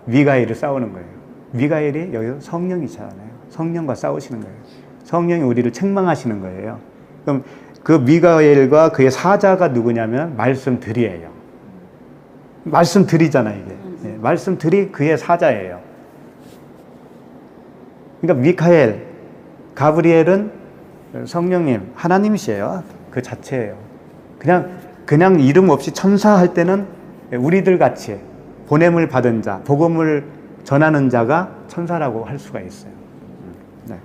미가엘이 싸우는 거예요. 미가엘이 여기서 성령이잖아요. 성령과 싸우시는 거예요. 성령이 우리를 책망하시는 거예요. 그럼 그 미가엘과 그의 사자가 누구냐면 말씀들이에요. 말씀들이잖아요, 이게. 네, 말씀들이 그의 사자예요. 그러니까 미카엘, 가브리엘은 성령님, 하나님이시에요. 그 자체예요. 그냥 이름 없이 천사 할 때는 우리들 같이 보냄을 받은 자, 복음을 전하는 자가 천사라고 할 수가 있어요. 네.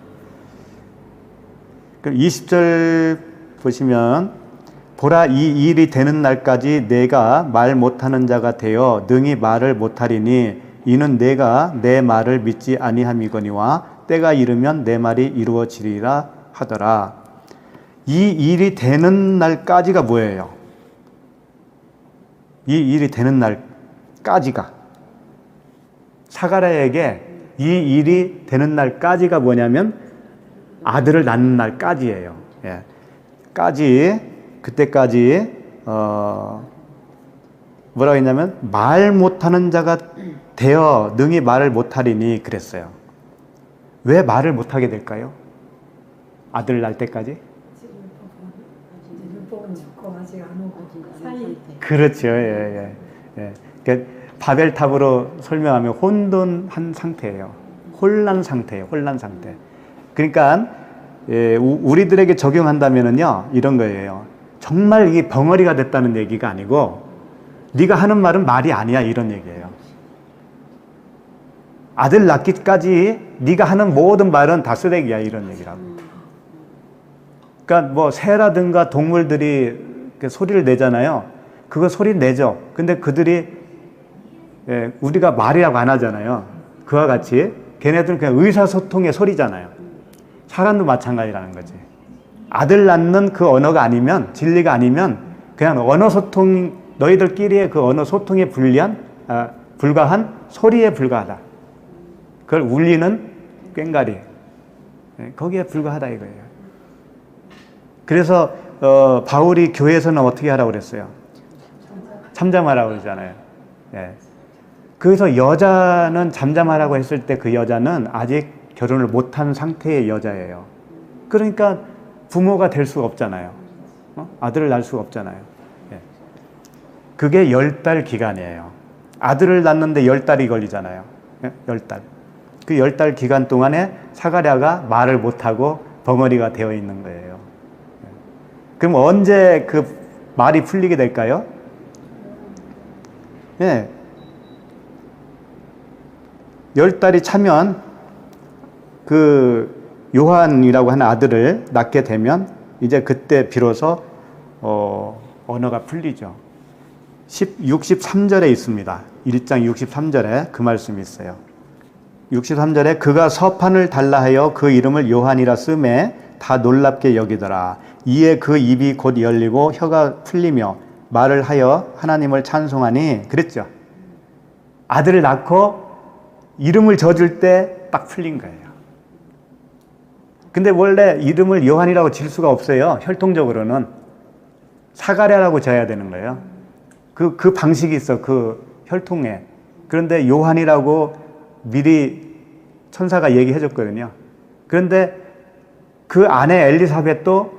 그럼 20절 보시면 보라 이 일이 되는 날까지 내가 말 못하는 자가 되어 능히 말을 못하리니 이는 내가 내 말을 믿지 아니함이거니와 때가 이르면 내 말이 이루어지리라 하더라. 이 일이 되는 날까지가 뭐예요? 이 일이 되는 날까지가 사가랴에게 이 일이 되는 날까지가 뭐냐면 아들을 낳는 날까지예요. 예. 그때까지 뭐라고 했냐면 말 못하는 자가 되어 능히 말을 못하리니 그랬어요. 왜 말을 못하게 될까요? 아들 낳을 때까지? 율법은 죽고 아직 안 오고 사이. 그렇죠. 예. 그러니까 바벨탑으로 설명하면 혼돈한 상태예요. 혼란 상태. 그러니까 우리들에게 적용한다면은요 이런 거예요. 정말 이게 벙어리가 됐다는 얘기가 아니고 네가 하는 말은 말이 아니야 이런 얘기예요. 아들 낳기까지 네가 하는 모든 말은 다 쓰레기야 이런 얘기라고. 그러니까 뭐 새라든가 동물들이 소리를 내잖아요. 그거 소리 내죠. 근데 그들이 우리가 말이라고 안 하잖아요. 그와 같이 걔네들은 그냥 의사소통의 소리잖아요. 사람도 마찬가지라는 거지. 아들 낳는 그 언어가 아니면 진리가 아니면 그냥 언어 소통 너희들끼리의 그 언어 소통에 불과한 소리에 불과하다. 그걸 울리는 꽹과리 거기에 불과하다 이거예요. 그래서 바울이 교회에서는 어떻게 하라고 그랬어요? 잠잠하라고 그러잖아요. 예. 그래서 여자는 잠잠하라고 했을 때 그 여자는 아직 결혼을 못한 상태의 여자예요. 그러니까 부모가 될 수가 없잖아요. 아들을 낳을 수가 없잖아요. 예. 그게 10달 기간이에요. 아들을 낳는데 10달이 걸리잖아요. 예? 10달. 그 10달 기간 동안에 사가랴가 말을 못하고 벙어리가 되어 있는 거예요. 예. 그럼 언제 그 말이 풀리게 될까요? 예. 10달이 차면 그 요한이라고 하는 아들을 낳게 되면 이제 그때 비로소 언어가 풀리죠. 63절에 있습니다. 1장 63절에 그 말씀이 있어요. 63절에 그가 서판을 달라 하여 그 이름을 요한이라 쓰매 다 놀랍게 여기더라. 이에 그 입이 곧 열리고 혀가 풀리며 말을 하여 하나님을 찬송하니 그랬죠. 아들을 낳고 이름을 져줄 때 딱 풀린 거예요. 근데 원래 이름을 요한이라고 질 수가 없어요. 혈통적으로는 사가랴라고 져야 되는 거예요. 그 방식이 있어. 그 혈통에. 그런데 요한이라고 미리 천사가 얘기해 줬거든요. 그런데 그 아내 엘리사벳도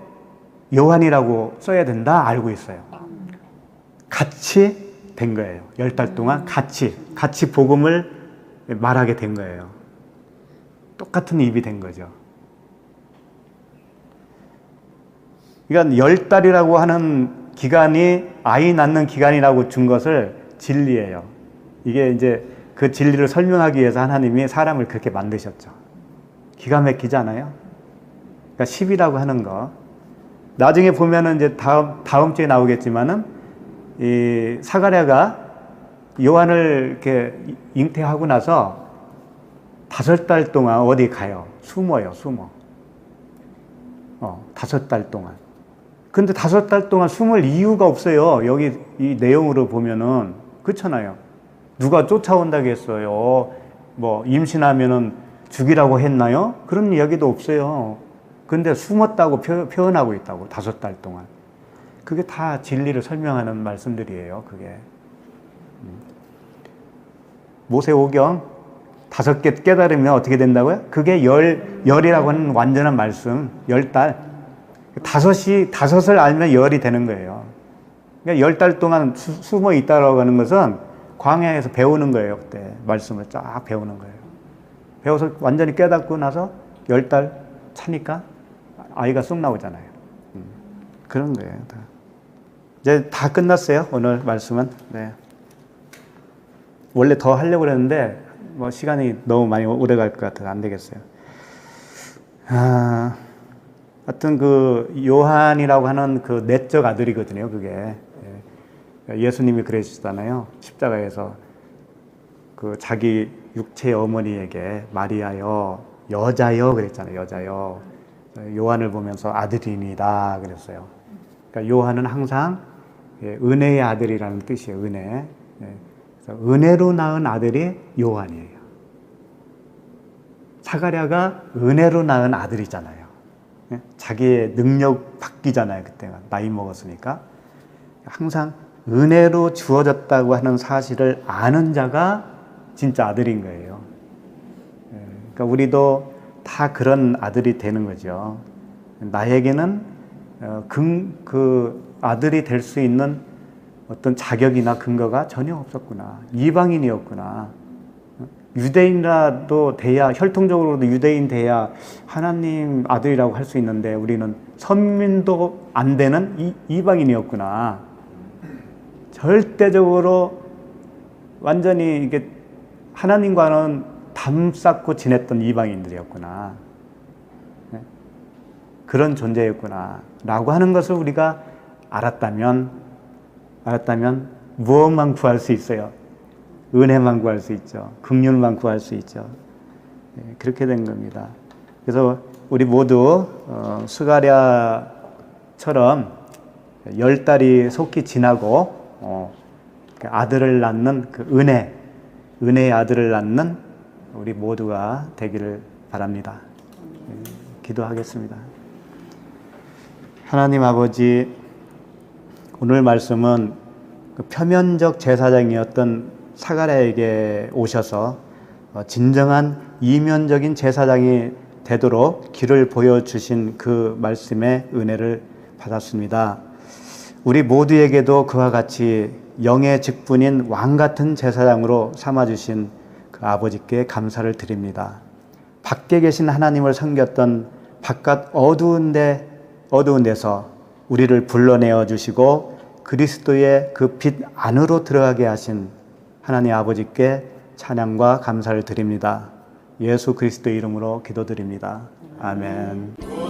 요한이라고 써야 된다 알고 있어요. 같이 된 거예요. 10달 동안 같이 복음을 말하게 된 거예요. 똑같은 입이 된 거죠. 그러니까 10달이라고 하는 기간이 아이 낳는 기간이라고 준 것을 진리예요. 이게 이제 그 진리를 설명하기 위해서 하나님이 사람을 그렇게 만드셨죠. 기가 막히잖아요. 그러니까 10이라고 하는 거. 나중에 보면은 이제 다음 주에 나오겠지만은 이 사가랴가 요한을 이렇게 잉태하고 나서 5달 동안 어디 가요? 숨어요, 숨어. 5달 동안. 근데 5달 동안 숨을 이유가 없어요. 여기 이 내용으로 보면은. 그렇잖아요. 누가 쫓아온다고 했어요. 뭐, 임신하면은 죽이라고 했나요? 그런 이야기도 없어요. 근데 숨었다고 표현하고 있다고, 5달 동안. 그게 다 진리를 설명하는 말씀들이에요, 그게. 모세오경 5개 깨달으면 어떻게 된다고요? 그게 열이라고 하는 완전한 말씀, 10달. 5을 알면 열이 되는 거예요. 그러니까 10달 동안 숨어 있다라고 하는 것은 광야에서 배우는 거예요, 그때. 말씀을 쫙 배우는 거예요. 배워서 완전히 깨닫고 나서 10달 차니까 아이가 쑥 나오잖아요. 그런 거예요. 다. 이제 다 끝났어요, 오늘 말씀은. 네. 원래 더 하려고 그랬는데, 뭐, 시간이 너무 많이 오래 갈 것 같아서 안 되겠어요. 하여튼 그 요한이라고 하는 그 내적 아들이거든요, 그게. 예수님이 그러시잖아요. 십자가에서 그 자기 육체의 어머니에게 마리아여, 여자여 그랬잖아요, 여자여. 요한을 보면서 아들이니다 그랬어요. 그러니까 요한은 항상 은혜의 아들이라는 뜻이에요, 은혜. 은혜로 낳은 아들이 요한이에요. 사가랴가 은혜로 낳은 아들이잖아요. 자기의 능력 바뀌잖아요, 그때가. 나이 먹었으니까. 항상 은혜로 주어졌다고 하는 사실을 아는 자가 진짜 아들인 거예요. 그러니까 우리도 다 그런 아들이 되는 거죠. 나에게는 그 아들이 될 수 있는 어떤 자격이나 근거가 전혀 없었구나. 이방인이었구나. 유대인이라도 돼야, 혈통적으로도 유대인 돼야 하나님 아들이라고 할 수 있는데 우리는 선민도 안 되는 이방인이었구나. 절대적으로 완전히 이게 하나님과는 담 쌓고 지냈던 이방인들이었구나. 그런 존재였구나. 라고 하는 것을 우리가 알았다면 무엇만 구할 수 있어요? 은혜만 구할 수 있죠. 긍휼만 구할 수 있죠. 그렇게 된 겁니다. 그래서 우리 모두 스가랴처럼 10달이 속히 지나고 아들을 낳는 그 은혜의 아들을 낳는 우리 모두가 되기를 바랍니다. 기도하겠습니다. 하나님 아버지, 오늘 말씀은 그 표면적 제사장이었던 사가랴에게 오셔서 진정한 이면적인 제사장이 되도록 길을 보여주신 그 말씀의 은혜를 받았습니다. 우리 모두에게도 그와 같이 영의 직분인 왕같은 제사장으로 삼아주신 그 아버지께 감사를 드립니다. 밖에 계신 하나님을 섬겼던 바깥 어두운 데서 우리를 불러내어 주시고 그리스도의 그 빛 안으로 들어가게 하신 하나님 아버지께 찬양과 감사를 드립니다. 예수 그리스도의 이름으로 기도드립니다. 아멘.